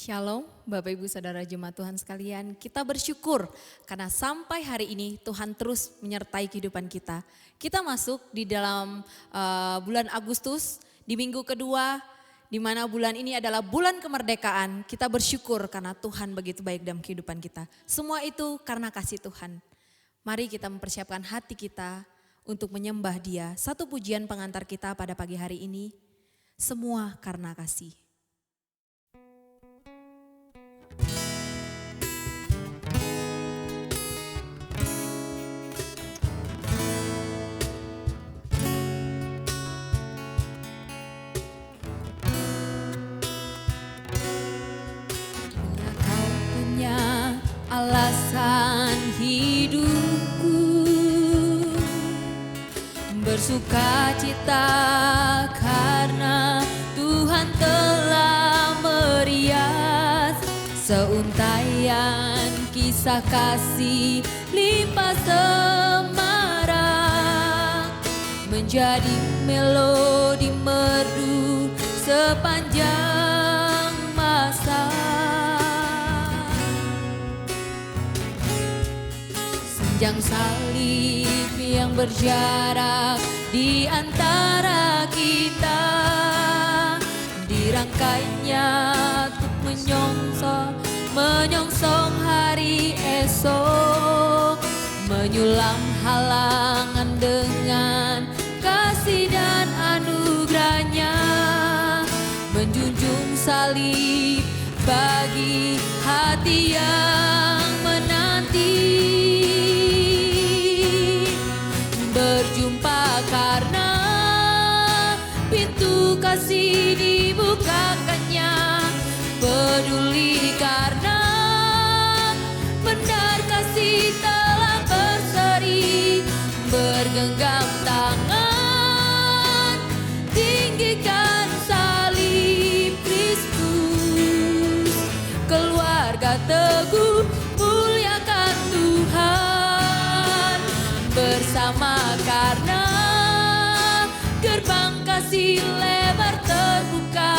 Shalom Bapak Ibu Saudara Jemaat Tuhan sekalian, kita bersyukur karena sampai hari ini Tuhan terus menyertai kehidupan kita. Kita masuk di dalam bulan Agustus, di minggu kedua, di mana bulan ini adalah bulan kemerdekaan. Kita bersyukur karena Tuhan begitu baik dalam kehidupan kita. Semua itu karena kasih Tuhan. Mari kita mempersiapkan hati kita untuk menyembah Dia. Satu pujian pengantar kita pada pagi hari ini, semua karena kasih. Alasan hidupku bersuka cita karena Tuhan telah merias seuntaian kisah kasih limpah semarak menjadi melodi merdu sepanjang masa. Senjang salib yang berjarak di antara kita, dirangkainya untuk menyongsong hari esok, menyulam halangan dengan kasih dan anugerahnya, menjunjung salib bagi hati yang menanti. Berjumpa karena pintu kasih dibukakannya, peduli karena benar kasih telah berseri, bergenggam tangan tinggikan salib Kristus, keluarga teguh muliakan Tuhan bersama karena gerbang kasih lebar terbuka,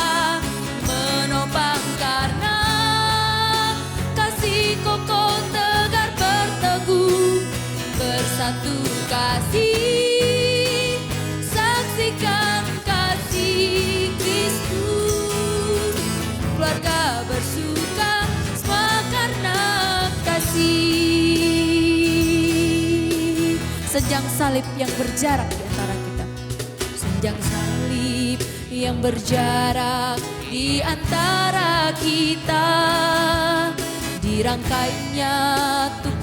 menopang karena kasih kokoh tegar berteguh, bersatu kasih, saksikan kasih Kristus, keluarga bersuka semua karena kasih. Senjang salib yang berjarak di antara kita, senjang salib yang berjarak di antara kita, dirangkainya untuk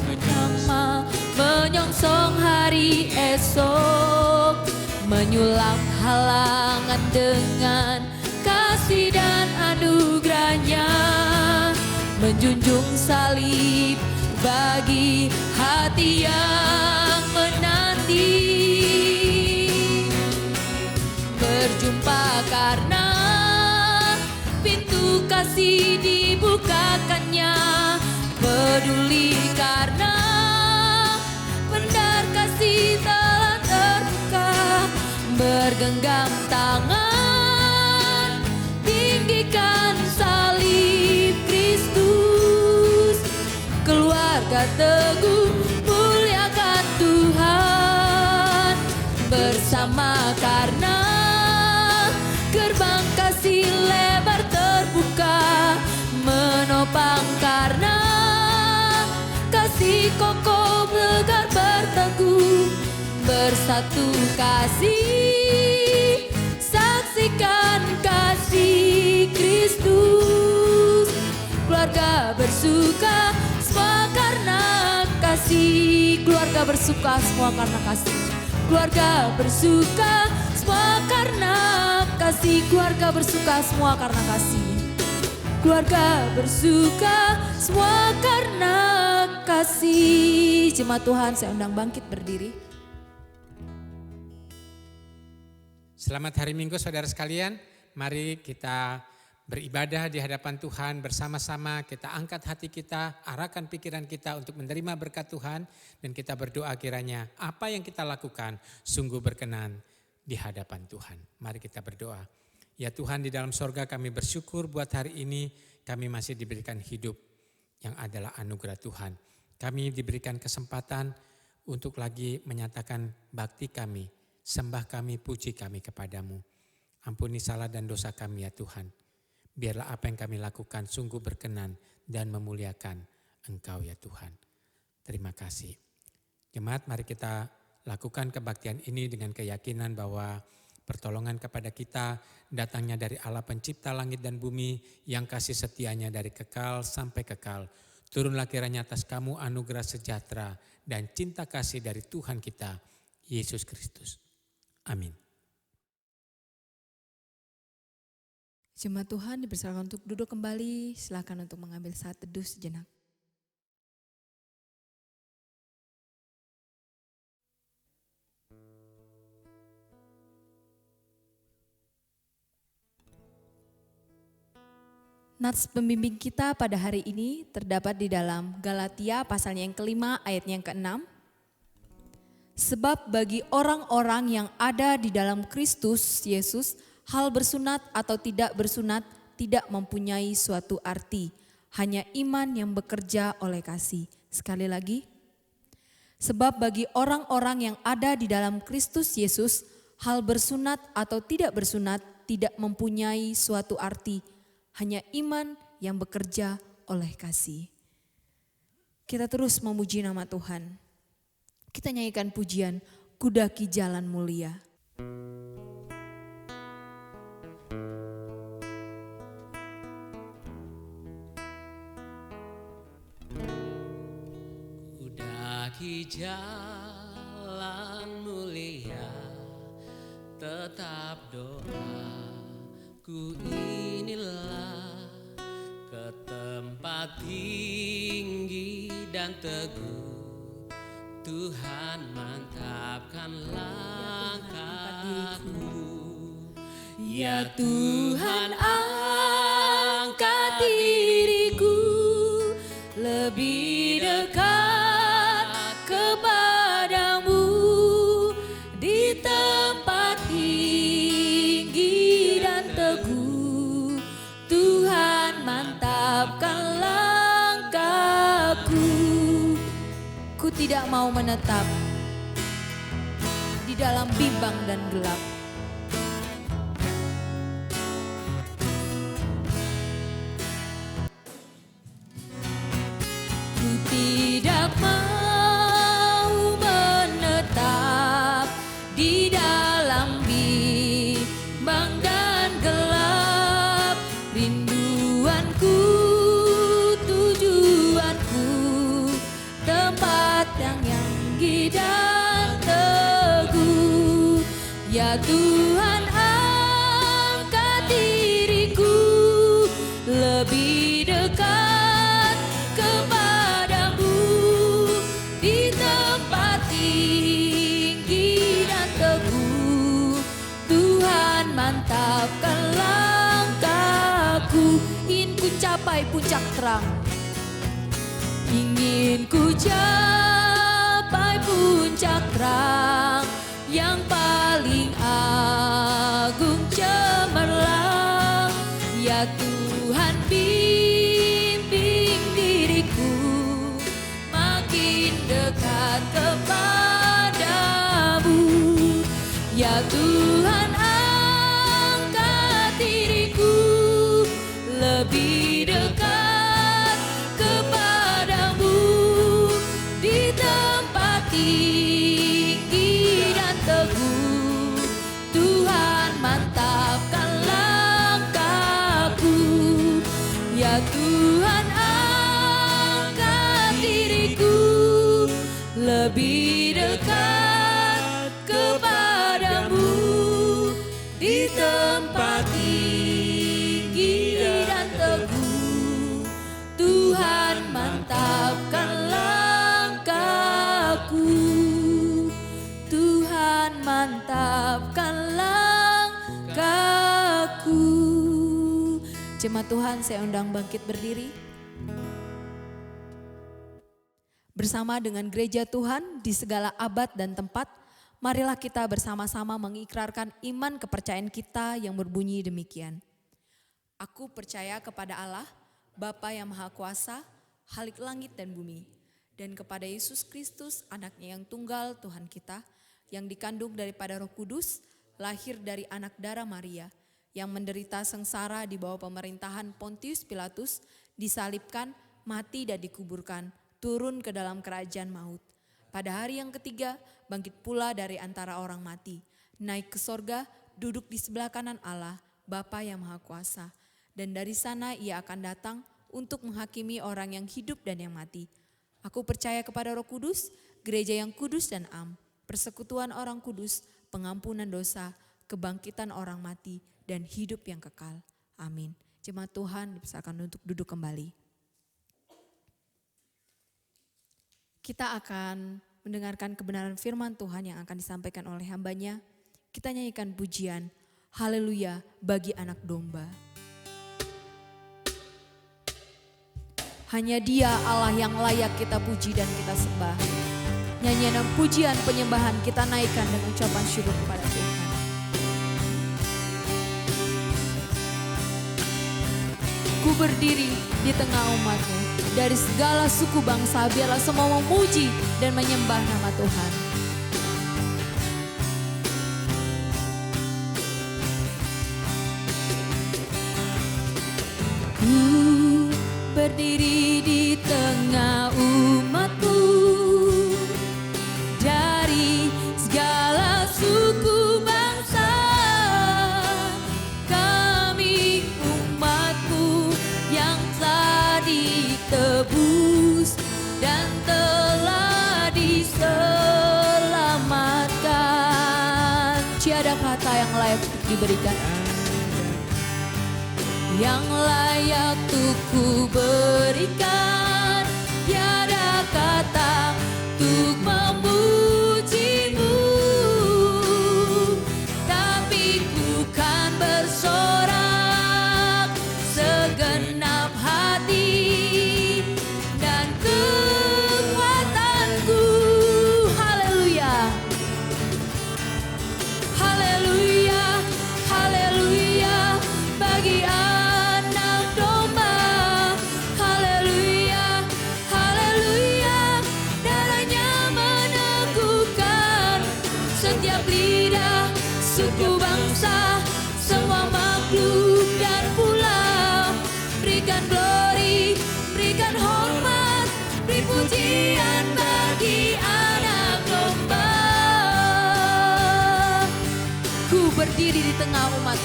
menyongsong hari esok, menyulam halangan dengan kasih dan anugerahnya, menjunjung salib bagi hati yang menanti. Berjumpa karena pintu kasih dibukakannya, peduli karena benar kasih telah terbuka, bergenggam tangan tinggikan salib Kristus, keluarga teguh muliakan Tuhan bersama karena gerbang kasih lebar terbuka, menopang karena kasih kokoh tegar berteguh, bersatu kasih, saksikan kasih Kristus, keluarga bersuka semua karena kasih, keluarga bersuka semua karena kasih, keluarga bersuka semua karena kasih, keluarga bersuka semua karena kasih, keluarga bersuka semua karena kasih. Jemaat Tuhan, saya undang bangkit berdiri. Selamat hari Minggu saudara sekalian, mari kita beribadah di hadapan Tuhan bersama-sama, kita angkat hati kita, arahkan pikiran kita untuk menerima berkat Tuhan, dan kita berdoa kiranya apa yang kita lakukan sungguh berkenan di hadapan Tuhan. Mari kita berdoa. Ya Tuhan, di dalam sorga kami bersyukur buat hari ini kami masih diberikan hidup yang adalah anugerah Tuhan. Kami diberikan kesempatan untuk lagi menyatakan bakti kami, sembah kami, puji kami kepadamu. Ampuni salah dan dosa kami ya Tuhan. Biarlah apa yang kami lakukan sungguh berkenan dan memuliakan Engkau ya Tuhan. Terima kasih. Jemaat, mari kita lakukan kebaktian ini dengan keyakinan bahwa pertolongan kepada kita datangnya dari Allah pencipta langit dan bumi yang kasih setianya dari kekal sampai kekal. Turunlah kiranya atas kamu anugerah sejahtera dan cinta kasih dari Tuhan kita, Yesus Kristus. Amin. Jemaat Tuhan dipersilakan untuk duduk kembali, silakan untuk mengambil saat teduh sejenak. Nats pembimbing kita pada hari ini terdapat di dalam Galatia pasalnya yang kelima ayatnya yang ke-6. Sebab bagi orang-orang yang ada di dalam Kristus Yesus, hal bersunat atau tidak bersunat tidak mempunyai suatu arti. Hanya iman yang bekerja oleh kasih. Sekali lagi. Sebab bagi orang-orang yang ada di dalam Kristus Yesus, hal bersunat atau tidak bersunat tidak mempunyai suatu arti. Hanya iman yang bekerja oleh kasih. Kita terus memuji nama Tuhan. Kita nyanyikan pujian Kudaki Jalan Mulia. Kudaki jalan mulia, tetap doaku inilah, ke tempat tinggi dan teguh. Tuhan mantapkan langkahku. Ya Tuhan angkat diriku lebih dekat kepadamu, di tempat tinggi dan teguh. Tuhan mantapkan langkahku. Ku tidak mau menetap di dalam bimbang dan gelap. Ku tidak mau menetap di dalam bimbang dan gelap. Rinduanku, tujuanku, tempat yang yanggi dan teguh. Ya Tuhan angkat diriku lebih dekat kepadamu, di tempat tinggi dan teguh. Tuhan mantapkan langkahku. Ingin ku capai puncak terang. Ingin ku capai puncak terang yang paling agung cemerlang. Ya Tuhan bimbing diriku makin dekat kepadamu. Ya Tuhan angkat diriku lebih dekat kepadamu, di tempat tinggi dan teguh. Tuhan mantapkan langkahku. Ya Tuhan angkat diriku lebih dekat kepadamu, di tempat tinggi dan teguh. Tuhan mantapkan langkahku. Tuhan mantapkan langkahku. Jemaat Tuhan, saya undang bangkit berdiri. Bersama dengan gereja Tuhan di segala abad dan tempat, marilah kita bersama-sama mengikrarkan iman kepercayaan kita yang berbunyi demikian. Aku percaya kepada Allah, Bapa yang Maha Kuasa, Khalik langit dan bumi, dan kepada Yesus Kristus, anaknya yang tunggal Tuhan kita, yang dikandung daripada Roh Kudus, lahir dari anak darah Maria, yang menderita sengsara di bawah pemerintahan Pontius Pilatus, disalibkan, mati dan dikuburkan, turun ke dalam kerajaan maut. Pada hari yang ketiga, bangkit pula dari antara orang mati, naik ke sorga, duduk di sebelah kanan Allah, Bapa yang Maha Kuasa. Dan dari sana ia akan datang untuk menghakimi orang yang hidup dan yang mati. Aku percaya kepada Roh Kudus, gereja yang kudus dan am, persekutuan orang kudus, pengampunan dosa, kebangkitan orang mati, dan hidup yang kekal. Amin. Jemaat Tuhan dipersilakan untuk duduk kembali. Kita akan mendengarkan kebenaran firman Tuhan yang akan disampaikan oleh hambanya. Kita nyanyikan pujian, Haleluya bagi anak domba. Hanya Dia Allah yang layak kita puji dan kita sembah. Nyanyian dan pujian penyembahan kita naikkan dengan ucapan syukur kepada Tuhan. Ku berdiri di tengah umat-Mu, dari segala suku bangsa biarlah semua memuji dan menyembah nama Tuhan. Berdiri di tengah umat-Mu, dari segala suku bangsa. Kami umat-Mu yang telah ditebus dan telah diselamatkan. Tiada kata yang layak diberikan, yang layak untuk ku berikan, tiada kata untuk memuji-Mu, tapi ku kan bersorak segenap hati dan kekuatanku. Haleluya, haleluya, haleluya bagi suku bangsa, semua makhluk dan pulau. Berikan glory, berikan hormat, beri pujian bagi anak domba. ku berdiri di tengah umat.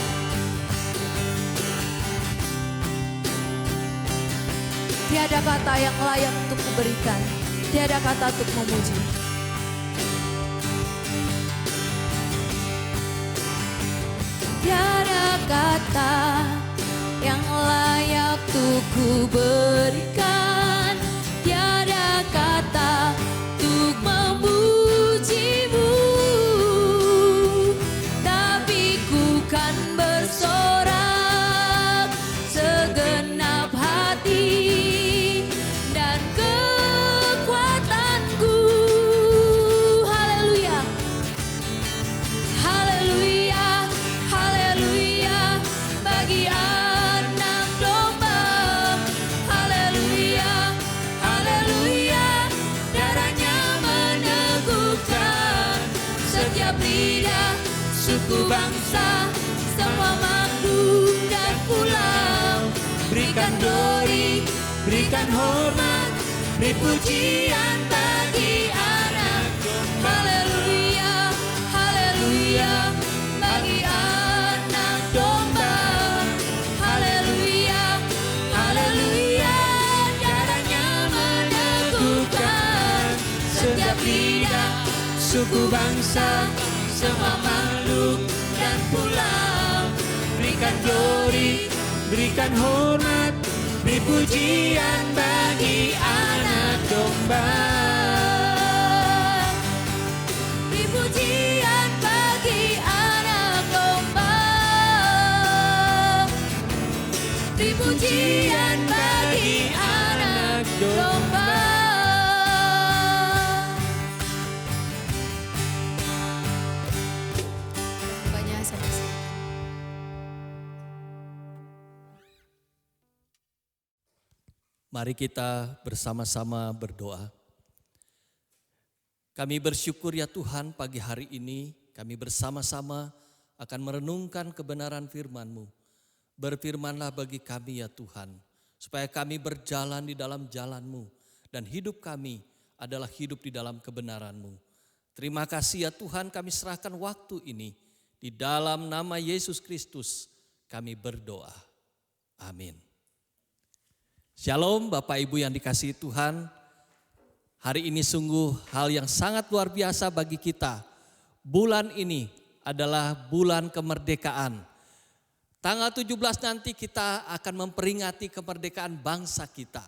Tiada kata yang layak untuk kuberikan, tiada kata untuk memuji. Tiada kata yang layak untuk ku berikan, tiada kata untuk memuji-Mu, tapi ku kan bersorak segenap hati dan kekuatanku. Haleluya, haleluya, haleluya bagi anak domba. Haleluya, haleluya, darahnya meneguhkan setiap lidah, suku bangsa, semua makhluk dan pulau. Berikan glory, berikan hormat, beri pujian bagi anak domba. Haleluya, haleluya bagi anak domba. Haleluya, haleluya, darahnya meneguhkan setiap lidah, suku bangsa, semua makhluk dan pulau. Berikan glory, berikan hormat, beri pujian bagi anak domba. Beri pujian bagi anak domba. Beri pujian bagi anak domba. Banyak sama-sama. Mari kita bersama-sama berdoa. Kami bersyukur ya Tuhan, pagi hari ini kami bersama-sama akan merenungkan kebenaran firman-Mu. Berfirmanlah bagi kami ya Tuhan, supaya kami berjalan di dalam jalan-Mu dan hidup kami adalah hidup di dalam kebenaran-Mu. Terima kasih ya Tuhan, kami serahkan waktu ini. Di dalam nama Yesus Kristus kami berdoa. Amin. Shalom Bapak Ibu yang dikasihi Tuhan. Hari ini sungguh hal yang sangat luar biasa bagi kita. Bulan ini adalah bulan kemerdekaan. Tanggal 17 nanti kita akan memperingati kemerdekaan bangsa kita.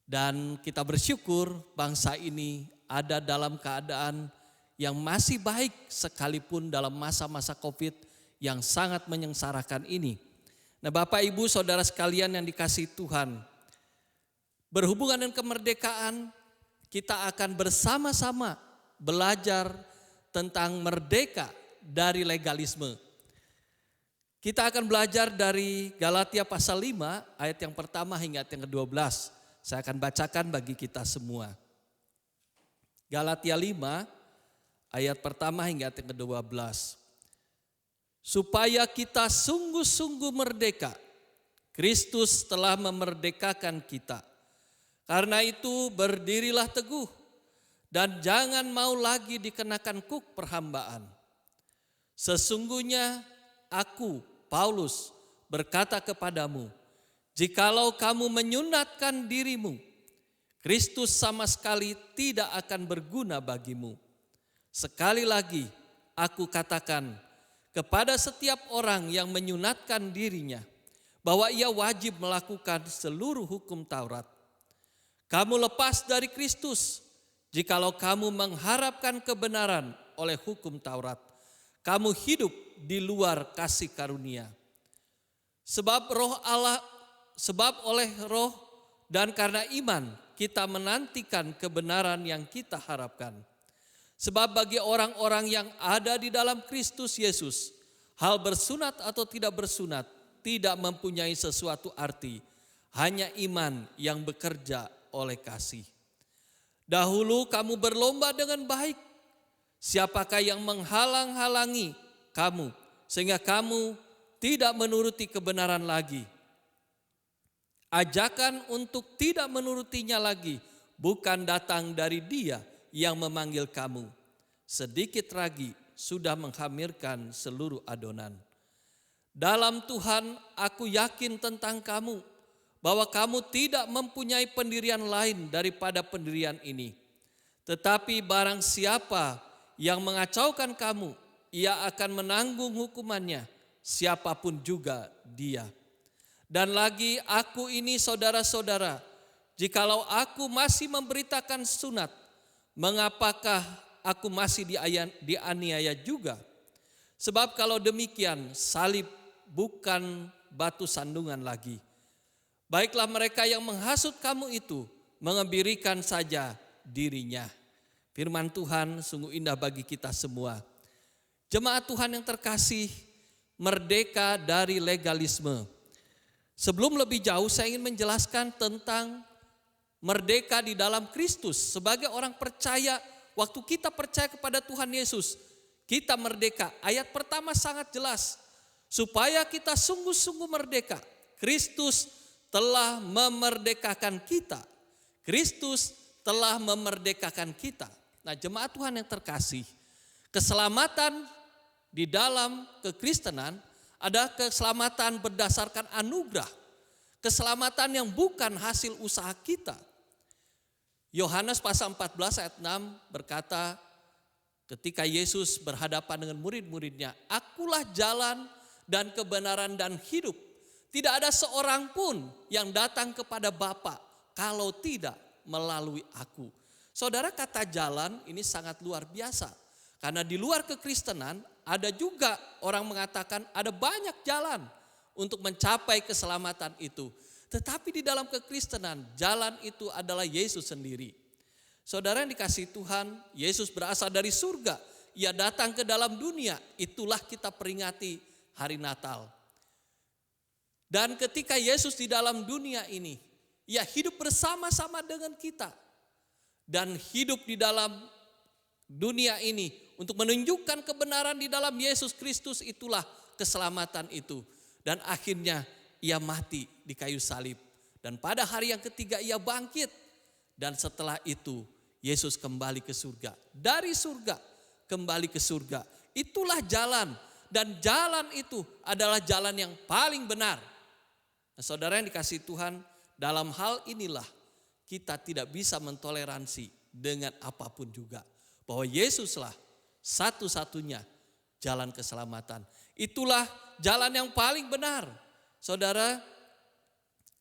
Dan kita bersyukur bangsa ini ada dalam keadaan yang masih baik sekalipun dalam masa-masa COVID yang sangat menyengsarakan ini. Nah Bapak Ibu Saudara sekalian yang dikasihi Tuhan, berhubungan dengan kemerdekaan kita akan bersama-sama belajar tentang merdeka dari legalisme. Kita akan belajar dari Galatia pasal 5 ayat yang pertama hingga ayat yang ke-12. Saya akan bacakan bagi kita semua. Galatia 5 ayat pertama hingga ayat yang ke-12. Supaya kita sungguh-sungguh merdeka, Kristus telah memerdekakan kita. Karena itu berdirilah teguh dan jangan mau lagi dikenakan kuk perhambaan. Sesungguhnya aku, Paulus, berkata kepadamu, jikalau kamu menyunatkan dirimu, Kristus sama sekali tidak akan berguna bagimu. Sekali lagi aku katakan, kepada setiap orang yang menyunatkan dirinya bahwa ia wajib melakukan seluruh hukum Taurat. Kamu lepas dari Kristus jikalau kamu mengharapkan kebenaran oleh hukum Taurat. Kamu hidup di luar kasih karunia. Sebab oleh roh dan karena iman kita menantikan kebenaran yang kita harapkan. Sebab bagi orang-orang yang ada di dalam Kristus Yesus, hal bersunat atau tidak bersunat tidak mempunyai sesuatu arti. Hanya iman yang bekerja oleh kasih. Dahulu kamu berlomba dengan baik. Siapakah yang menghalang-halangi kamu sehingga kamu tidak menuruti kebenaran lagi? Ajakan untuk tidak menurutinya lagi bukan datang dari Dia yang memanggil kamu. Sedikit lagi sudah menghamirkan seluruh adonan. Dalam Tuhan aku yakin tentang kamu, bahwa kamu tidak mempunyai pendirian lain daripada pendirian ini. Tetapi barang siapa yang mengacaukan kamu, ia akan menanggung hukumannya, siapapun juga dia. Dan lagi aku ini saudara-saudara, jikalau aku masih memberitakan sunat, mengapakah aku masih dianiaya juga? Sebab kalau demikian salib bukan batu sandungan lagi. Baiklah mereka yang menghasut kamu itu mengebirikan saja dirinya. Firman Tuhan sungguh indah bagi kita semua. Jemaat Tuhan yang terkasih, merdeka dari legalisme. Sebelum lebih jauh saya ingin menjelaskan tentang merdeka di dalam Kristus. Sebagai orang percaya, waktu kita percaya kepada Tuhan Yesus, kita merdeka. Ayat pertama sangat jelas, supaya kita sungguh-sungguh merdeka. Kristus telah memerdekakan kita. Kristus telah memerdekakan kita. Nah jemaat Tuhan yang terkasih, keselamatan di dalam kekristenan ada keselamatan berdasarkan anugerah. Keselamatan yang bukan hasil usaha kita. Yohanes pasal 14 ayat 6 berkata, ketika Yesus berhadapan dengan murid-muridnya, akulah jalan dan kebenaran dan hidup. Tidak ada seorang pun yang datang kepada Bapa kalau tidak melalui aku. Saudara, kata jalan ini sangat luar biasa. Karena di luar kekristenan ada juga orang mengatakan ada banyak jalan untuk mencapai keselamatan itu. Tetapi di dalam kekristenan jalan itu adalah Yesus sendiri. Saudara yang dikasihi Tuhan, Yesus berasal dari surga. Ia datang ke dalam dunia, itulah kita peringati hari Natal. Dan ketika Yesus di dalam dunia ini, Ia hidup bersama-sama dengan kita. Dan hidup di dalam dunia ini untuk menunjukkan kebenaran di dalam Yesus Kristus, itulah keselamatan itu. Dan akhirnya ia mati di kayu salib. Dan pada hari yang ketiga ia bangkit. Dan setelah itu Yesus kembali ke surga. Dari surga kembali ke surga. Itulah jalan. Dan jalan itu adalah jalan yang paling benar. Nah, saudara yang dikasihi Tuhan, dalam hal inilah kita tidak bisa mentoleransi dengan apapun juga. Bahwa Yesuslah satu-satunya jalan keselamatan. Itulah jalan yang paling benar. Saudara,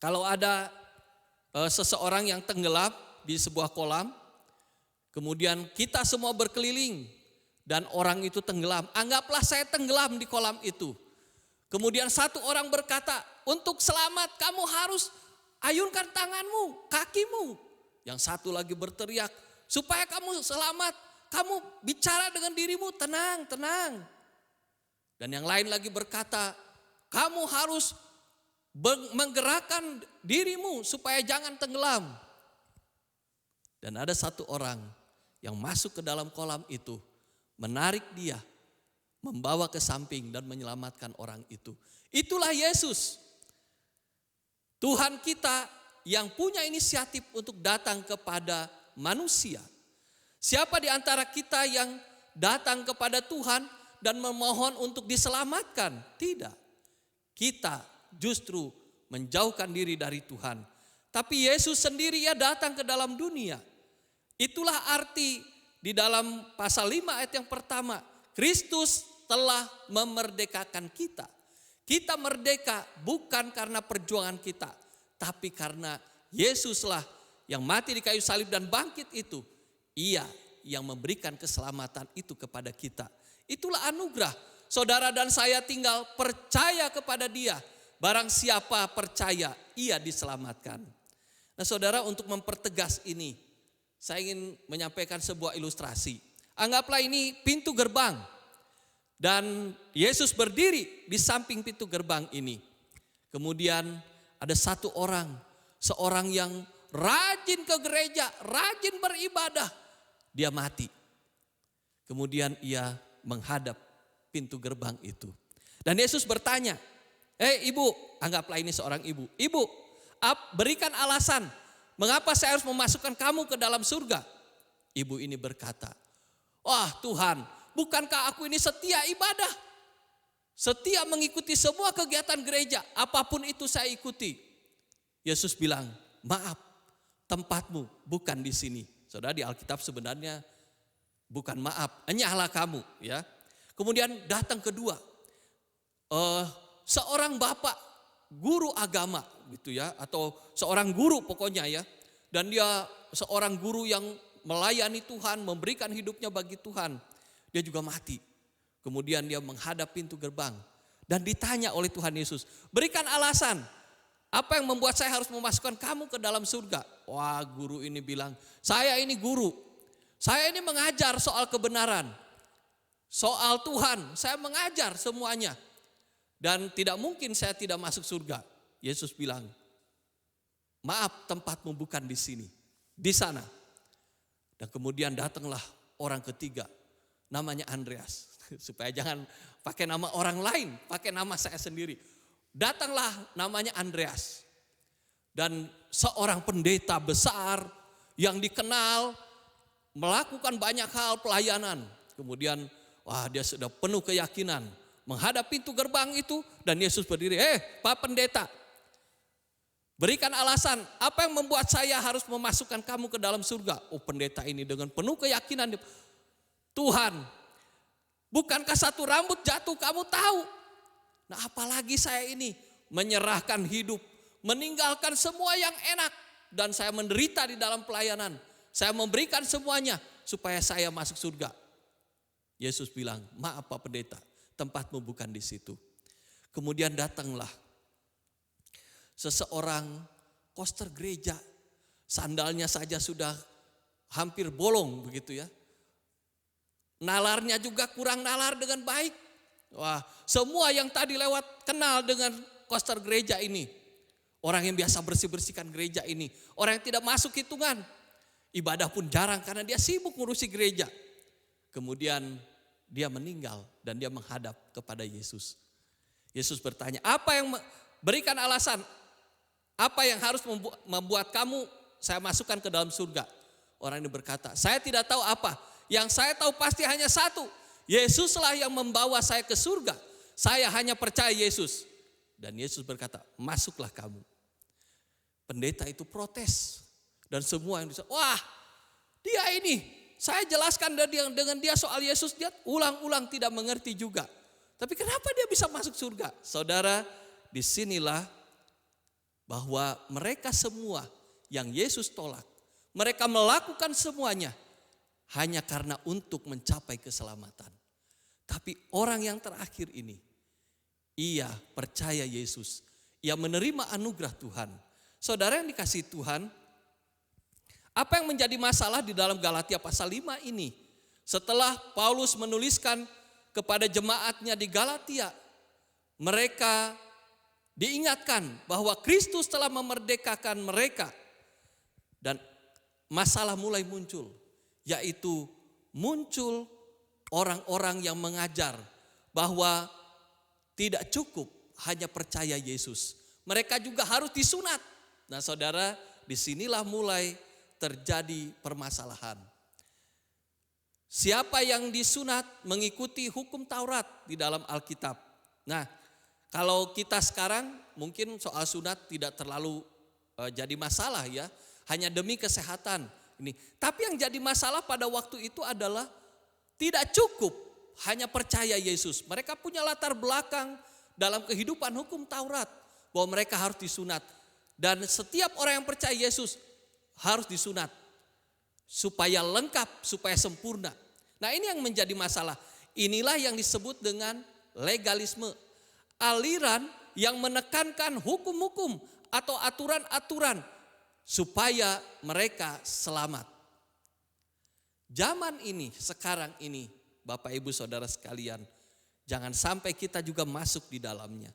kalau ada seseorang yang tenggelam di sebuah kolam, kemudian kita semua berkeliling dan orang itu tenggelam. Anggaplah saya tenggelam di kolam itu. Kemudian satu orang berkata, untuk selamat kamu harus ayunkan tanganmu, kakimu. Yang satu lagi berteriak, supaya kamu selamat, kamu bicara dengan dirimu, tenang, tenang. Dan yang lain lagi berkata, kamu harus menggerakkan dirimu supaya jangan tenggelam. Dan ada satu orang yang masuk ke dalam kolam itu, menarik dia, membawa ke samping dan menyelamatkan orang itu. Itulah Yesus. Tuhan kita yang punya inisiatif untuk datang kepada manusia. Siapa di antara kita yang datang kepada Tuhan dan memohon untuk diselamatkan? Tidak. Kita justru menjauhkan diri dari Tuhan. Tapi Yesus sendiri ia datang ke dalam dunia. Itulah arti di dalam pasal 5 ayat yang pertama. Kristus telah memerdekakan kita. Kita merdeka bukan karena perjuangan kita, tapi karena Yesuslah yang mati di kayu salib dan bangkit itu. Ia yang memberikan keselamatan itu kepada kita. Itulah anugerah. Saudara dan saya tinggal percaya kepada Dia. Barang siapa percaya, ia diselamatkan. Nah, saudara, untuk mempertegas ini, saya ingin menyampaikan sebuah ilustrasi. Anggaplah ini pintu gerbang. Dan Yesus berdiri di samping pintu gerbang ini. Kemudian ada satu orang, seorang yang rajin ke gereja, rajin beribadah. Dia mati. Kemudian ia menghadap pintu gerbang itu. Dan Yesus bertanya, ibu, anggaplah ini seorang ibu. Ibu, berikan alasan mengapa saya harus memasukkan kamu ke dalam surga. Ibu ini berkata, wah Tuhan, bukankah aku ini setia ibadah? Setia mengikuti semua kegiatan gereja, apapun itu saya ikuti. Yesus bilang, maaf, tempatmu bukan di sini. Saudara, di Alkitab sebenarnya bukan maaf, enyahlah kamu, ya. Kemudian datang kedua, seorang bapak guru agama gitu ya, atau seorang guru pokoknya ya. Dan dia seorang guru yang melayani Tuhan, memberikan hidupnya bagi Tuhan. Dia juga mati. Kemudian dia menghadap pintu gerbang dan ditanya oleh Tuhan Yesus, berikan alasan, apa yang membuat saya harus memasukkan kamu ke dalam surga? Wah, guru ini bilang, saya ini guru, saya ini mengajar soal kebenaran, soal Tuhan, saya mengajar semuanya. Dan tidak mungkin saya tidak masuk surga. Yesus bilang, maaf, tempatmu bukan di sini, di sana. Dan kemudian datanglah orang ketiga, namanya Andreas. Supaya jangan pakai nama orang lain, pakai nama saya sendiri. Datanglah namanya Andreas. Dan seorang pendeta besar yang dikenal melakukan banyak hal pelayanan. Kemudian wah, dia sudah penuh keyakinan menghadap pintu gerbang itu, dan Yesus berdiri, Pak Pendeta, berikan alasan apa yang membuat saya harus memasukkan kamu ke dalam surga. Oh, pendeta ini dengan penuh keyakinan, Tuhan, bukankah satu rambut jatuh kamu tahu? Nah, apalagi saya ini menyerahkan hidup, meninggalkan semua yang enak, dan saya menderita di dalam pelayanan. Saya memberikan semuanya supaya saya masuk surga. Yesus bilang, maaf Pak Pendeta, tempatmu bukan di situ. Kemudian datanglah seseorang koster gereja, sandalnya saja sudah hampir bolong begitu ya. Nalarnya juga kurang nalar dengan baik. Wah, semua yang tadi lewat kenal dengan koster gereja ini. Orang yang biasa bersih-bersihkan gereja ini. Orang yang tidak masuk hitungan. Ibadah pun jarang karena dia sibuk ngurusi gereja. Kemudian dia meninggal dan dia menghadap kepada Yesus. Yesus bertanya, apa yang berikan alasan? Apa yang harus membuat kamu saya masukkan ke dalam surga? Orang ini berkata, saya tidak tahu apa. Yang saya tahu pasti hanya satu. Yesuslah yang membawa saya ke surga. Saya hanya percaya Yesus. Dan Yesus berkata, masuklah kamu. Pendeta itu protes. Dan semua yang bisa, wah dia ini. Saya jelaskan dengan dia soal Yesus. Dia ulang-ulang tidak mengerti juga. Tapi kenapa dia bisa masuk surga? Saudara, disinilah bahwa mereka semua yang Yesus tolak. Mereka melakukan semuanya hanya karena untuk mencapai keselamatan. Tapi orang yang terakhir ini, ia percaya Yesus. Ia menerima anugerah Tuhan. Saudara yang dikasihi Tuhan, apa yang menjadi masalah di dalam Galatia pasal 5 ini? Setelah Paulus menuliskan kepada jemaatnya di Galatia, mereka diingatkan bahwa Kristus telah memerdekakan mereka. Dan masalah mulai muncul, yaitu muncul orang-orang yang mengajar bahwa tidak cukup hanya percaya Yesus. Mereka juga harus disunat. Nah saudara, disinilah mulai terjadi permasalahan. Siapa yang disunat mengikuti hukum Taurat di dalam Alkitab. Nah, kalau kita sekarang mungkin soal sunat tidak terlalu jadi masalah ya, hanya demi kesehatan ini. Tapi yang jadi masalah pada waktu itu adalah tidak cukup hanya percaya Yesus. Mereka punya latar belakang dalam kehidupan hukum Taurat bahwa mereka harus disunat. Dan setiap orang yang percaya Yesus harus disunat supaya lengkap, supaya sempurna. Nah ini yang menjadi masalah. Inilah yang disebut dengan legalisme. Aliran yang menekankan hukum-hukum atau aturan-aturan supaya mereka selamat. Zaman ini, sekarang ini, Bapak Ibu Saudara sekalian, jangan sampai kita juga masuk di dalamnya.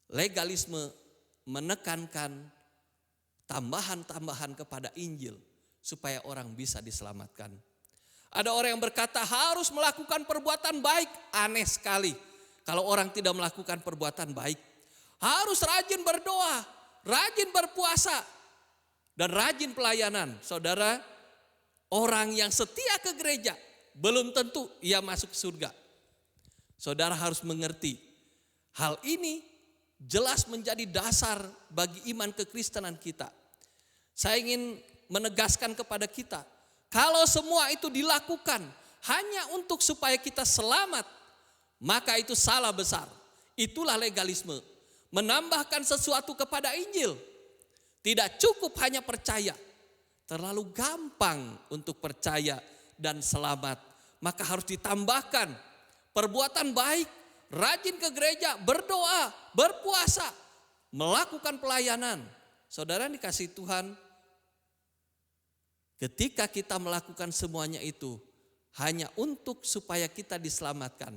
Legalisme menekankan tambahan-tambahan kepada Injil supaya orang bisa diselamatkan. Ada orang yang berkata harus melakukan perbuatan baik. Aneh sekali kalau orang tidak melakukan perbuatan baik. Harus rajin berdoa, rajin berpuasa, dan rajin pelayanan. Saudara, orang yang setia ke gereja belum tentu ia masuk surga. Saudara harus mengerti hal ini jelas menjadi dasar bagi iman kekristenan kita. Saya ingin menegaskan kepada kita, kalau semua itu dilakukan hanya untuk supaya kita selamat, maka itu salah besar. Itulah legalisme, menambahkan sesuatu kepada Injil. Tidak cukup hanya percaya, terlalu gampang untuk percaya dan selamat, maka harus ditambahkan perbuatan baik, rajin ke gereja, berdoa, berpuasa, melakukan pelayanan. Saudara yang dikasihi Tuhan, ketika kita melakukan semuanya itu hanya untuk supaya kita diselamatkan,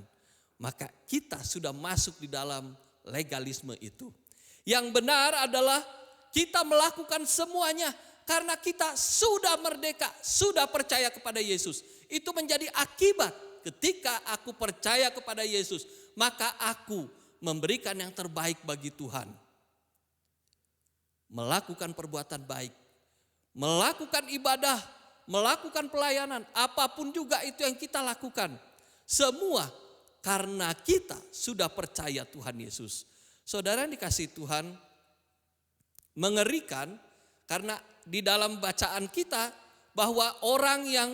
maka kita sudah masuk di dalam legalisme itu. Yang benar adalah kita melakukan semuanya karena kita sudah merdeka, sudah percaya kepada Yesus. Itu menjadi akibat ketika aku percaya kepada Yesus, maka aku memberikan yang terbaik bagi Tuhan. Melakukan perbuatan baik, melakukan ibadah, melakukan pelayanan, apapun juga itu yang kita lakukan. Semua karena kita sudah percaya Tuhan Yesus. Saudara yang dikasihi Tuhan, mengerikan karena di dalam bacaan kita bahwa orang yang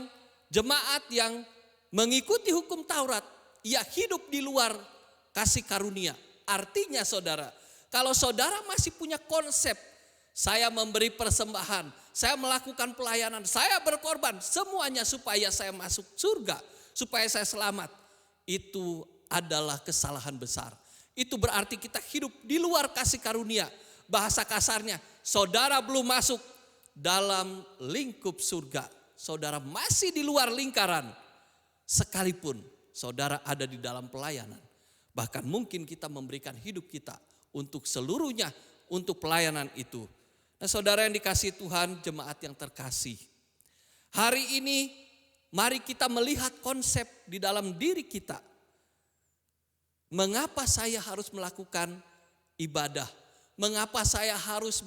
jemaat yang mengikuti hukum Taurat, ia hidup di luar kasih karunia. Artinya saudara, kalau saudara masih punya konsep, saya memberi persembahan, saya melakukan pelayanan, saya berkorban, semuanya supaya saya masuk surga, supaya saya selamat. Itu adalah kesalahan besar. Itu berarti kita hidup di luar kasih karunia. Bahasa kasarnya, saudara belum masuk dalam lingkup surga. Saudara masih di luar lingkaran. Sekalipun saudara ada di dalam pelayanan. Bahkan mungkin kita memberikan hidup kita untuk seluruhnya untuk pelayanan itu. Nah, saudara yang dikasihi Tuhan, jemaat yang terkasih. Hari ini mari kita melihat konsep di dalam diri kita. Mengapa saya harus melakukan ibadah? Mengapa saya harus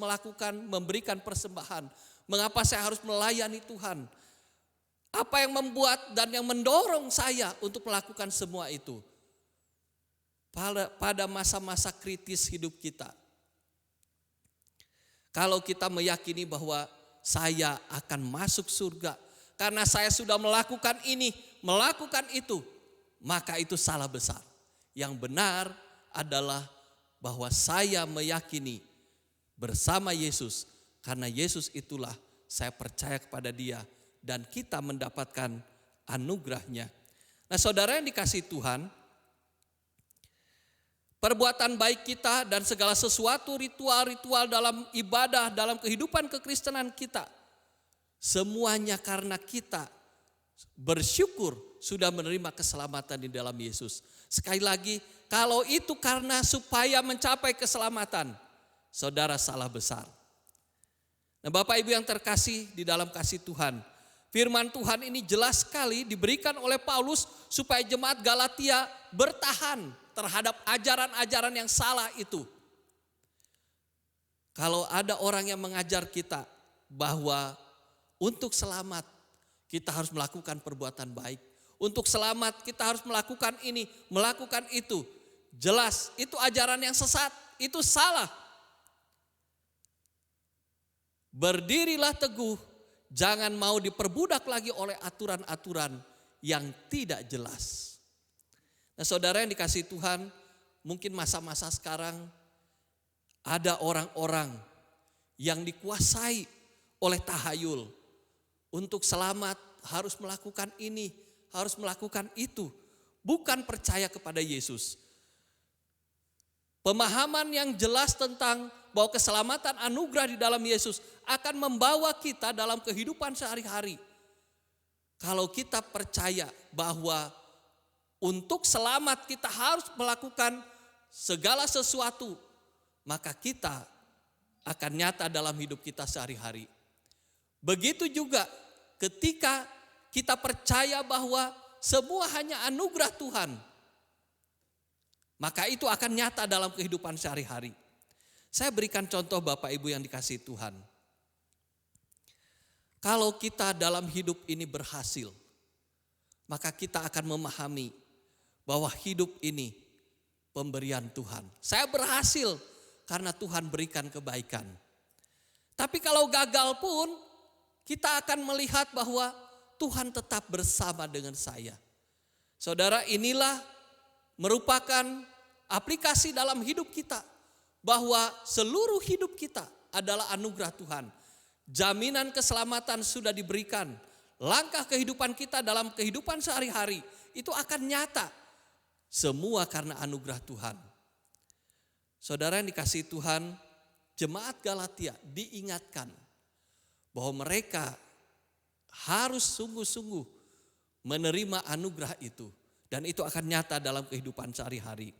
memberikan persembahan? Mengapa saya harus melayani Tuhan? Apa yang membuat dan yang mendorong saya untuk melakukan semua itu? Pada masa-masa kritis hidup kita. Kalau kita meyakini bahwa saya akan masuk surga karena saya sudah melakukan ini, melakukan itu, maka itu salah besar. Yang benar adalah bahwa saya meyakini bersama Yesus, karena Yesus itulah saya percaya kepada Dia dan kita mendapatkan anugerahnya. Nah, saudara yang dikasihi Tuhan, perbuatan baik kita dan segala sesuatu ritual-ritual dalam ibadah, dalam kehidupan kekristenan kita, semuanya karena kita bersyukur sudah menerima keselamatan di dalam Yesus. Sekali lagi, kalau itu karena supaya mencapai keselamatan, saudara salah besar. Nah, Bapak Ibu yang terkasih di dalam kasih Tuhan, firman Tuhan ini jelas sekali diberikan oleh Paulus supaya jemaat Galatia bertahan terhadap ajaran-ajaran yang salah itu. Kalau ada orang yang mengajar kita bahwa untuk selamat kita harus melakukan perbuatan baik. Untuk selamat kita harus melakukan ini, melakukan itu. Jelas itu ajaran yang sesat, itu salah. Berdirilah teguh, jangan mau diperbudak lagi oleh aturan-aturan yang tidak jelas. Nah, saudara yang dikasihi Tuhan, mungkin masa-masa sekarang ada orang-orang yang dikuasai oleh tahayul. Untuk selamat harus melakukan ini, harus melakukan itu. Bukan percaya kepada Yesus. Pemahaman yang jelas tentang bahwa keselamatan anugerah di dalam Yesus akan membawa kita dalam kehidupan sehari-hari. Kalau kita percaya bahwa untuk selamat kita harus melakukan segala sesuatu, maka kita akan nyata dalam hidup kita sehari-hari. Begitu juga ketika kita percaya bahwa semua hanya anugerah Tuhan, maka itu akan nyata dalam kehidupan sehari-hari. Saya berikan contoh Bapak Ibu yang dikasihi Tuhan. Kalau kita dalam hidup ini berhasil, maka kita akan memahami bahwa hidup ini pemberian Tuhan. Saya berhasil karena Tuhan berikan kebaikan. Tapi kalau gagal pun kita akan melihat bahwa Tuhan tetap bersama dengan saya. Saudara, inilah merupakan aplikasi dalam hidup kita. Bahwa seluruh hidup kita adalah anugerah Tuhan. Jaminan keselamatan sudah diberikan. Langkah kehidupan kita dalam kehidupan sehari-hari itu akan nyata. Semua karena anugerah Tuhan. Saudara yang dikasihi Tuhan, jemaat Galatia diingatkan bahwa mereka harus sungguh-sungguh menerima anugerah itu. Dan itu akan nyata dalam kehidupan sehari-hari.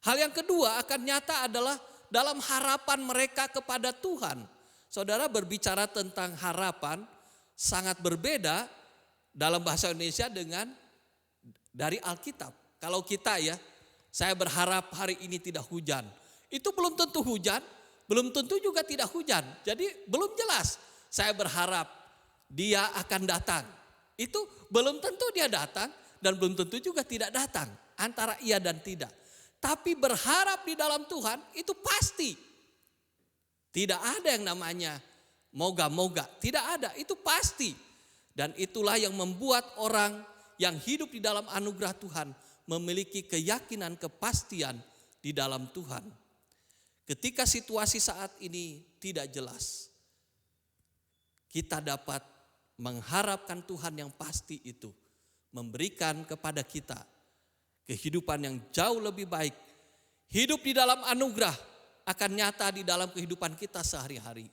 Hal yang kedua akan nyata adalah dalam harapan mereka kepada Tuhan. Saudara, berbicara tentang harapan sangat berbeda dalam bahasa Indonesia dengan dari Alkitab. Kalau kita saya berharap hari ini tidak hujan. Itu belum tentu hujan, belum tentu juga tidak hujan. Jadi belum jelas. Saya berharap dia akan datang. Itu belum tentu dia datang dan belum tentu juga tidak datang. Antara iya dan tidak. Tapi berharap di dalam Tuhan itu pasti. Tidak ada yang namanya moga-moga. Tidak ada, itu pasti. Dan itulah yang membuat orang yang hidup di dalam anugerah Tuhan memiliki keyakinan, kepastian di dalam Tuhan. Ketika situasi saat ini tidak jelas, kita dapat mengharapkan Tuhan yang pasti itu memberikan kepada kita kehidupan yang jauh lebih baik. Hidup di dalam anugerah akan nyata di dalam kehidupan kita sehari-hari.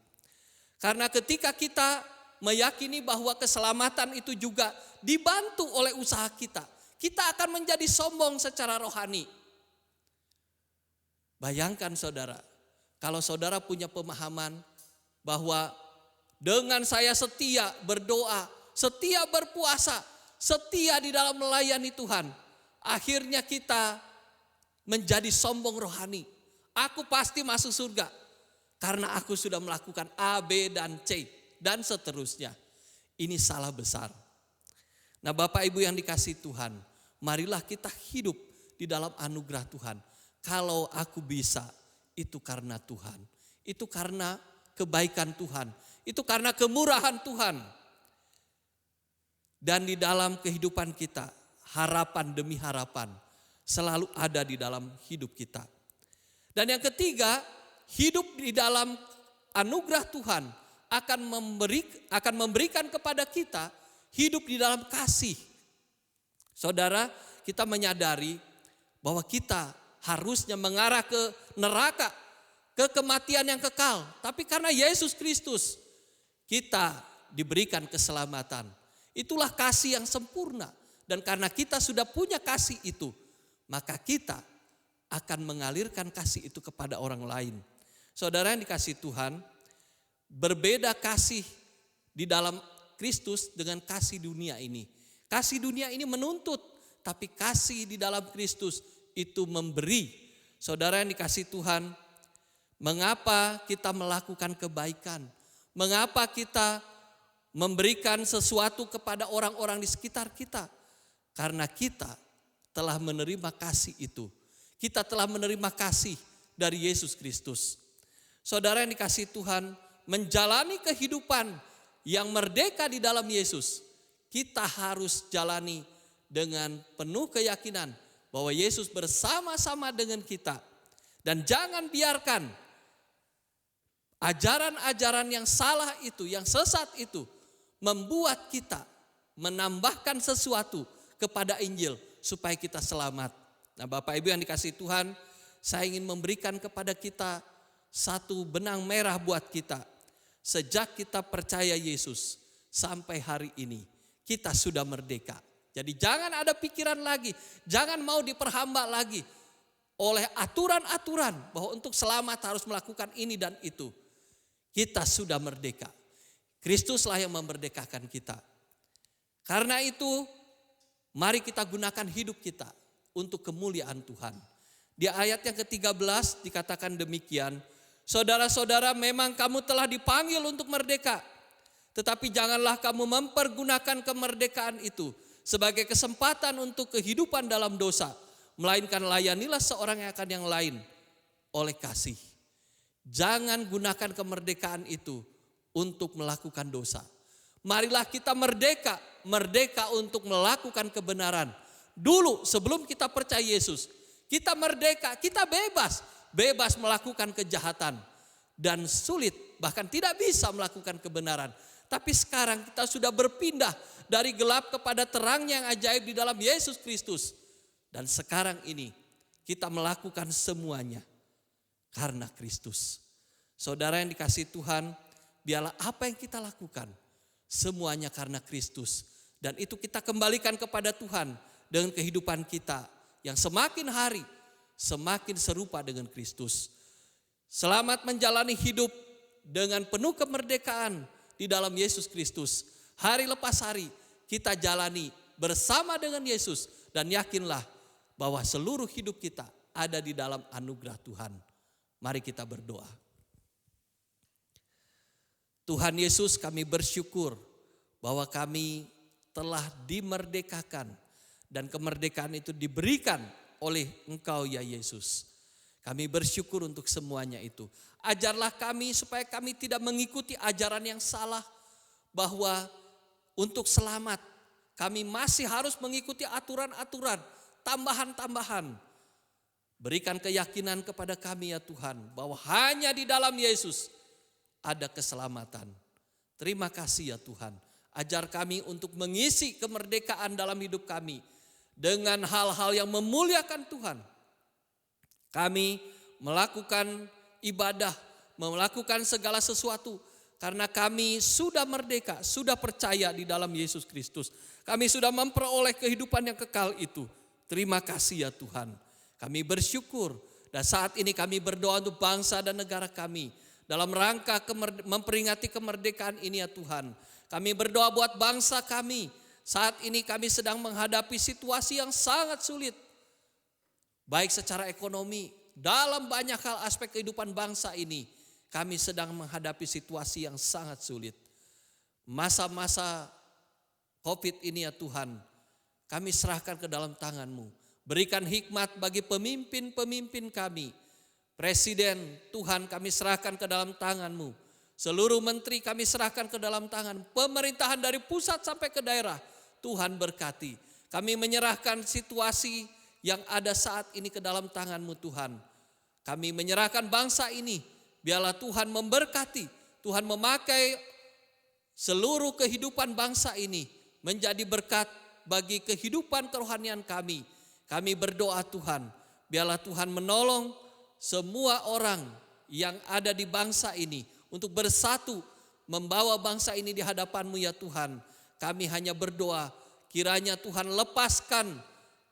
Karena ketika kita meyakini bahwa keselamatan itu juga dibantu oleh usaha kita, kita akan menjadi sombong secara rohani. Bayangkan saudara, Kalau saudara punya pemahaman bahwa dengan saya setia berdoa, setia berpuasa, setia di dalam melayani Tuhan, akhirnya kita menjadi sombong rohani. Aku pasti masuk surga karena aku sudah melakukan A, B, dan C, dan seterusnya. Ini salah besar. Nah, Bapak Ibu yang dikasihi Tuhan, marilah kita hidup di dalam anugerah Tuhan. Kalau aku bisa, itu karena Tuhan. Itu karena kebaikan Tuhan. Itu karena kemurahan Tuhan. Dan di dalam kehidupan kita, harapan demi harapan selalu ada di dalam hidup kita. Dan yang ketiga, hidup di dalam anugerah Tuhan akan memberikan kepada kita hidup di dalam kasih. Saudara, kita menyadari bahwa kita harusnya mengarah ke neraka, ke kematian yang kekal. Tapi karena Yesus Kristus, kita diberikan keselamatan. Itulah kasih yang sempurna. Dan karena kita sudah punya kasih itu, maka kita akan mengalirkan kasih itu kepada orang lain. Saudara yang dikasihi Tuhan, berbeda kasih di dalam Kristus dengan kasih dunia ini. Kasih dunia ini menuntut, tapi kasih di dalam Kristus itu memberi. Saudara yang dikasihi Tuhan, mengapa kita melakukan kebaikan? Mengapa kita memberikan sesuatu kepada orang-orang di sekitar kita? Karena kita telah menerima kasih itu. Kita telah menerima kasih dari Yesus Kristus. Saudara yang dikasihi Tuhan, menjalani kehidupan yang merdeka di dalam Yesus, kita harus jalani dengan penuh keyakinan bahwa Yesus bersama-sama dengan kita. Dan jangan biarkan ajaran-ajaran yang salah itu, yang sesat itu, membuat kita menambahkan sesuatu kepada Injil supaya kita selamat. Nah, Bapak Ibu yang dikasihi Tuhan, saya ingin memberikan kepada kita satu benang merah buat kita. Sejak kita percaya Yesus sampai hari ini, kita sudah merdeka. Jadi jangan ada pikiran lagi, jangan mau diperhamba lagi oleh aturan-aturan bahwa untuk selamat harus melakukan ini dan itu. Kita sudah merdeka. Kristuslah yang memerdekakan kita. Karena itu, mari kita gunakan hidup kita untuk kemuliaan Tuhan. Di ayat yang ke-13 dikatakan demikian, saudara-saudara, memang kamu telah dipanggil untuk merdeka. Tetapi janganlah kamu mempergunakan kemerdekaan itu sebagai kesempatan untuk kehidupan dalam dosa. Melainkan layanilah seorang yang akan yang lain oleh kasih. Jangan gunakan kemerdekaan itu untuk melakukan dosa. Marilah kita merdeka, merdeka untuk melakukan kebenaran. Dulu sebelum kita percaya Yesus, kita merdeka, kita bebas. Bebas melakukan kejahatan dan sulit, bahkan tidak bisa melakukan kebenaran. Tapi sekarang kita sudah berpindah dari gelap kepada terang yang ajaib di dalam Yesus Kristus. Dan sekarang ini kita melakukan semuanya karena Kristus. Saudara yang dikasihi Tuhan, biarlah apa yang kita lakukan semuanya karena Kristus. Dan itu kita kembalikan kepada Tuhan dengan kehidupan kita yang semakin hari semakin serupa dengan Kristus. Selamat menjalani hidup dengan penuh kemerdekaan di dalam Yesus Kristus. Hari lepas hari kita jalani bersama dengan Yesus dan yakinlah bahwa seluruh hidup kita ada di dalam anugerah Tuhan. Mari kita berdoa. Tuhan Yesus, kami bersyukur bahwa kami telah dimerdekakan dan kemerdekaan itu diberikan oleh Engkau ya Yesus. Kami bersyukur untuk semuanya itu. Ajarlah kami supaya kami tidak mengikuti ajaran yang salah, bahwa untuk selamat kami masih harus mengikuti aturan-aturan, tambahan-tambahan. Berikan keyakinan kepada kami ya Tuhan, bahwa hanya di dalam Yesus ada keselamatan. Terima kasih ya Tuhan. Ajar kami untuk mengisi kemerdekaan dalam hidup kami dengan hal-hal yang memuliakan Tuhan. Kami melakukan ibadah, melakukan segala sesuatu karena kami sudah merdeka, sudah percaya di dalam Yesus Kristus. Kami sudah memperoleh kehidupan yang kekal itu. Terima kasih ya Tuhan. Kami bersyukur Dan saat ini kami berdoa untuk bangsa dan negara kami. Dalam rangka memperingati kemerdekaan ini ya Tuhan. Kami berdoa buat bangsa kami. Saat ini kami sedang menghadapi situasi yang sangat sulit. Baik secara ekonomi, dalam banyak hal aspek kehidupan bangsa ini. Kami sedang menghadapi situasi yang sangat sulit. Masa-masa COVID ini ya Tuhan, kami serahkan ke dalam tangan-Mu. Berikan hikmat bagi pemimpin-pemimpin kami. Presiden, Tuhan kami serahkan ke dalam tangan-Mu. Seluruh menteri kami serahkan ke dalam tangan. Pemerintahan dari pusat sampai ke daerah, Tuhan berkati. Kami menyerahkan situasi yang ada saat ini ke dalam tangan-Mu Tuhan. Kami menyerahkan bangsa ini, biarlah Tuhan memberkati. Tuhan memakai seluruh kehidupan bangsa ini menjadi berkat bagi kehidupan kerohanian kami. Kami berdoa Tuhan, biarlah Tuhan menolong semua orang yang ada di bangsa ini untuk bersatu membawa bangsa ini di hadapan-Mu ya Tuhan. Kami hanya berdoa kiranya Tuhan lepaskan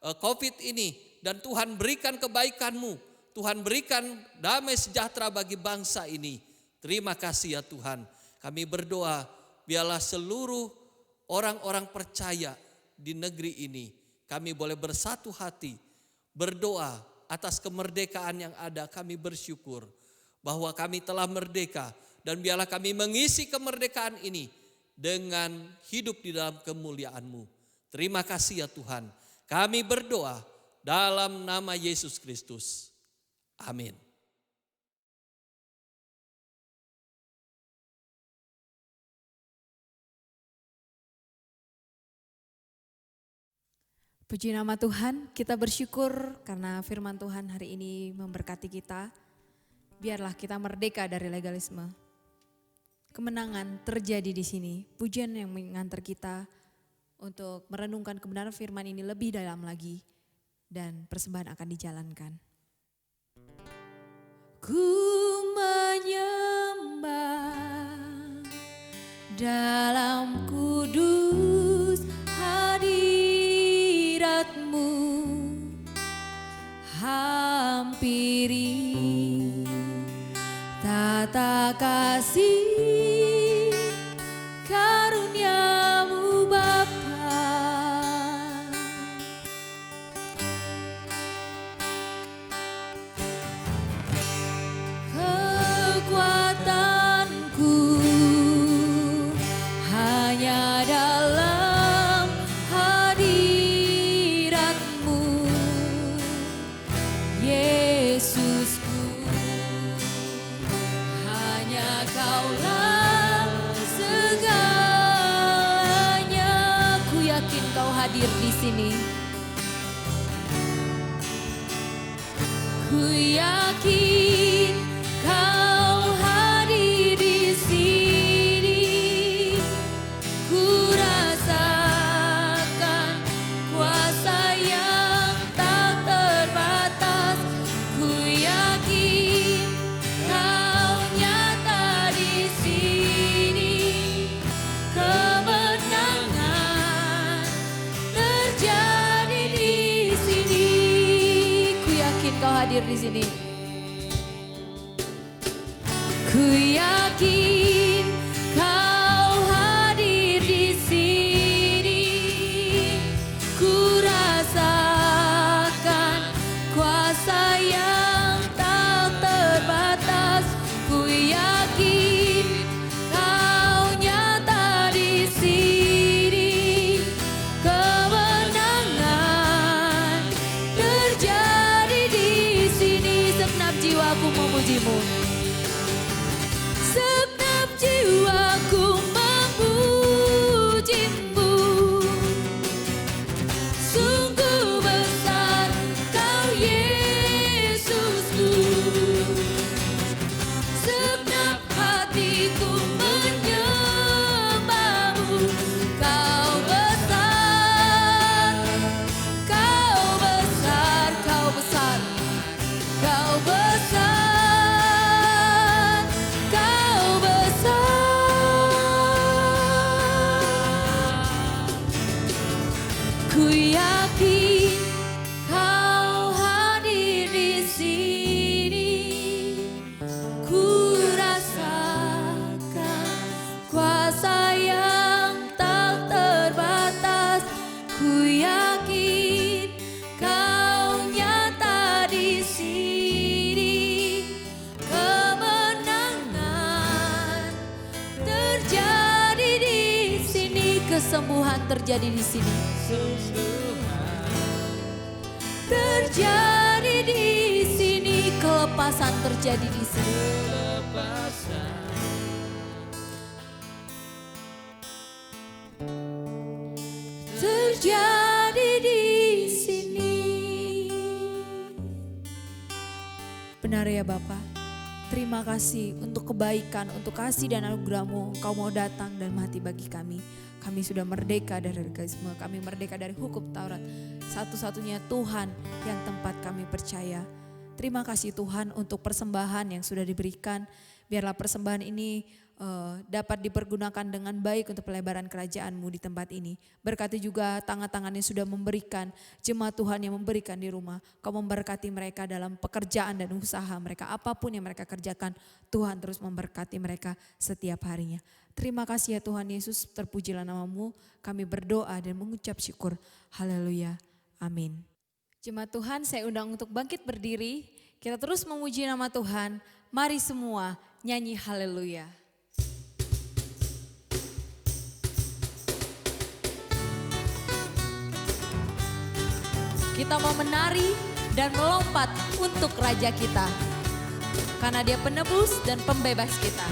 COVID ini dan Tuhan berikan kebaikan-Mu. Tuhan berikan damai sejahtera bagi bangsa ini. Terima kasih ya Tuhan. Kami berdoa biarlah seluruh orang-orang percaya di negeri ini kami boleh bersatu hati, berdoa atas kemerdekaan yang ada. Kami bersyukur bahwa kami telah merdeka dan biarlah kami mengisi kemerdekaan ini dengan hidup di dalam kemuliaan-Mu. Terima kasih ya Tuhan. Kami berdoa dalam nama Yesus Kristus. Amin. Puji nama Tuhan, kita bersyukur karena firman Tuhan hari ini memberkati kita. Biarlah kita merdeka dari legalisme. Kemenangan terjadi di sini. Pujian yang mengantar kita untuk merenungkan kebenaran firman ini lebih dalam lagi. Dan persembahan akan dijalankan. Ku menyembah dalam kudus hadirat-Mu, hampiri tata kasih karunia-Mu Bapa. Kekuatanku hanya dalam hadirat-Mu, Yesusku. Hanya Kaulah segalanya. Ku yakin Kau hadir di sini. Ku yakin Kau hadir di sini. Ku rasakan kuasa yang tak terbatas. Ku yakin Kau nyata di sini. Kemenangan terjadi di sini. Ku yakin Kau hadir di sini. Ku yakin Kau hadir di sini. Ku rasakan kuasa yang tak terbatas. Ku yakin Kau nyata di sini. Kemenangan terjadi di sini. Segenap jiwaku memuji-Mu. Segenap jiwaku memuji-Mu. Sungguh besar Kau Yesusku. Segenap hatiku menyembah-Mu. Kau besar, Kau besar, Kau besar, Kau besar. Ku yakin Kau hadir di sini. kesembuhan terjadi di sini. Terjadi di sini, kelepasan terjadi di sini. Terjadi di sini. Benar ya Bapa, terima kasih untuk kebaikan, untuk kasih dan anugerah-Mu. Engkau mau datang dan mati bagi kami. Kami sudah merdeka dari legalisme, kami merdeka dari hukum Taurat. Satu-satunya Tuhan yang tempat kami percaya. Terima kasih Tuhan untuk persembahan yang sudah diberikan. Biarlah persembahan ini dapat dipergunakan dengan baik untuk pelebaran kerajaan-Mu di tempat ini. Berkati juga tangan-tangan yang sudah memberikan, jemaat Tuhan yang memberikan di rumah. Kau memberkati mereka dalam pekerjaan dan usaha mereka. Apapun yang mereka kerjakan, Tuhan terus memberkati mereka setiap harinya. Terima kasih ya Tuhan Yesus, terpujilah nama-Mu. Kami berdoa dan mengucap syukur. Haleluya. Amin. Jemaat Tuhan, saya undang untuk bangkit berdiri. Kita terus memuji nama Tuhan. Mari semua nyanyi haleluya. Kita mau menari dan melompat untuk Raja kita. Karena Dia penebus dan pembebas kita.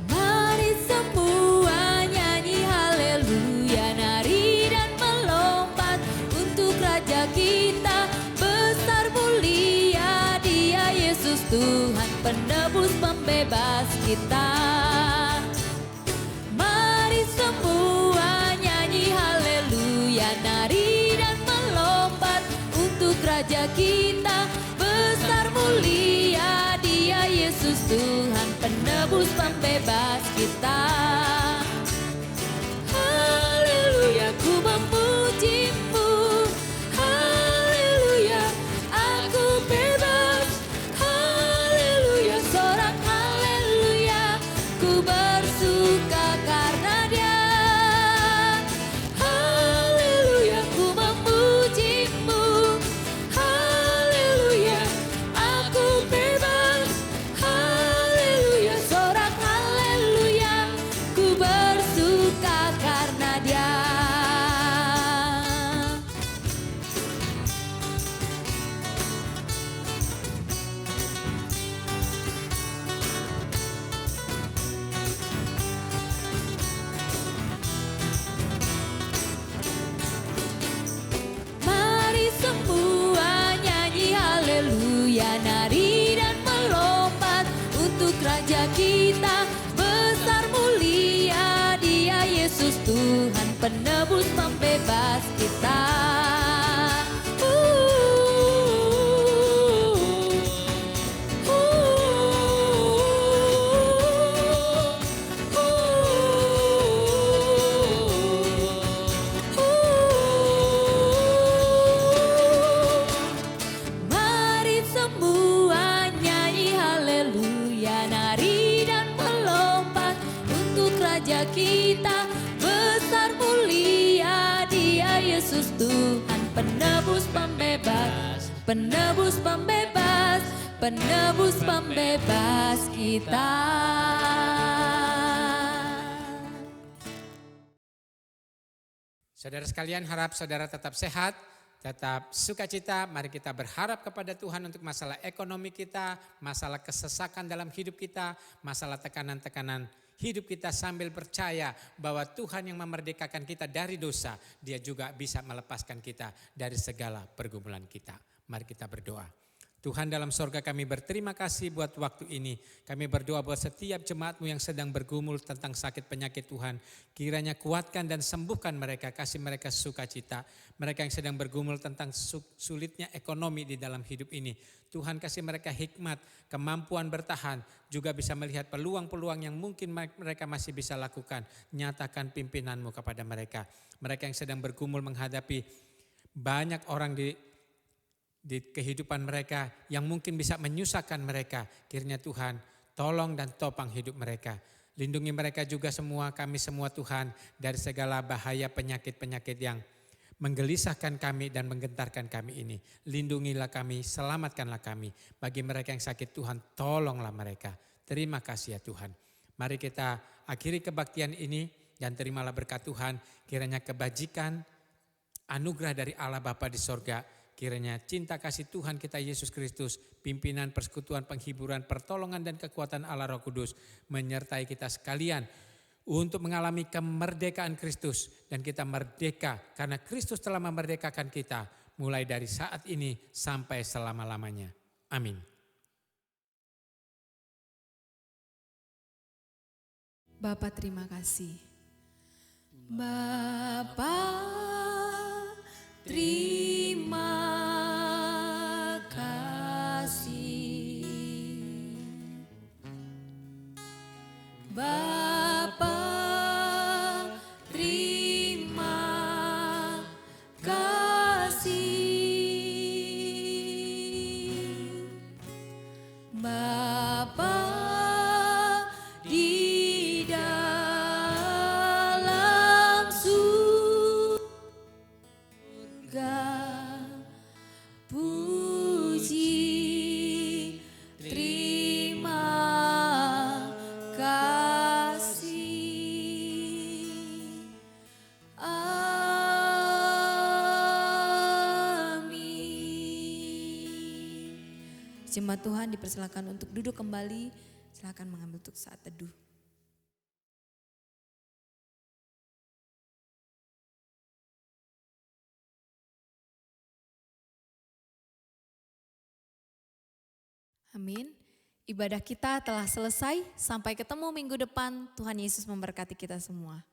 Mari semua nyanyi haleluya, nari dan melompat untuk Raja kita. Besar mulia Dia Yesus Tuhan, penebus pembebas kita. Semua nyanyi haleluya, nari dan melompat untuk Raja kita. Besar mulia Dia Yesus Tuhan, penebus pembebas kita. Haleluya, ku memuji-Mu. Haleluya, aku bebas. Haleluya, sorak haleluya, ku bersuka karena kita. Besar mulia Dia Yesus Tuhan, penebus pembebas kita. Mari semua nyanyi haleluya, nari dan melompat untuk Raja kita. Besar mulia Dia Yesus Tuhan, penebus pembebas, penebus pembebas, penebus pembebas kita. Saudara sekalian, harap saudara tetap sehat, tetap sukacita. Mari kita berharap kepada Tuhan untuk masalah ekonomi kita, masalah kesesakan dalam hidup kita, masalah tekanan-tekanan hidup kita, sambil percaya bahwa Tuhan yang memerdekakan kita dari dosa, Dia juga bisa melepaskan kita dari segala pergumulan kita. Mari kita berdoa. Tuhan dalam sorga, kami berterima kasih buat waktu ini. Kami berdoa buat setiap jemaat-Mu yang sedang bergumul tentang sakit penyakit Tuhan. Kiranya kuatkan dan sembuhkan mereka, kasih mereka sukacita. Mereka yang sedang bergumul tentang sulitnya ekonomi di dalam hidup ini. Tuhan kasih mereka hikmat, kemampuan bertahan. Juga bisa melihat peluang-peluang yang mungkin mereka masih bisa lakukan. Nyatakan pimpinan-Mu kepada mereka. Mereka yang sedang bergumul menghadapi banyak orang di kehidupan mereka yang mungkin bisa menyusahkan mereka. Kiranya Tuhan tolong dan topang hidup mereka. Lindungi mereka juga semua, kami semua Tuhan, dari segala bahaya penyakit-penyakit yang menggelisahkan kami dan menggentarkan kami ini. Lindungilah kami, selamatkanlah kami. Bagi mereka yang sakit Tuhan, tolonglah mereka. Terima kasih ya Tuhan. Mari kita akhiri kebaktian ini dan terimalah berkat Tuhan. Kiranya kebajikan, anugerah dari Allah Bapa di sorga, kiranya cinta kasih Tuhan kita Yesus Kristus, pimpinan persekutuan penghiburan, pertolongan dan kekuatan Allah Roh Kudus menyertai kita sekalian untuk mengalami kemerdekaan Kristus. Dan kita merdeka karena Kristus telah memerdekakan kita mulai dari saat ini sampai selama-lamanya. Amin. Bapa terima kasih. Bapa terima kasih. Bapa terima kasih. Bapa di dalam surga, puji terima kasih. Amin. Jemaat Tuhan dipersilakan untuk duduk kembali. Silakan mengambil untuk saat teduh. Amin. Ibadah kita telah selesai. Sampai ketemu minggu depan. Tuhan Yesus memberkati kita semua.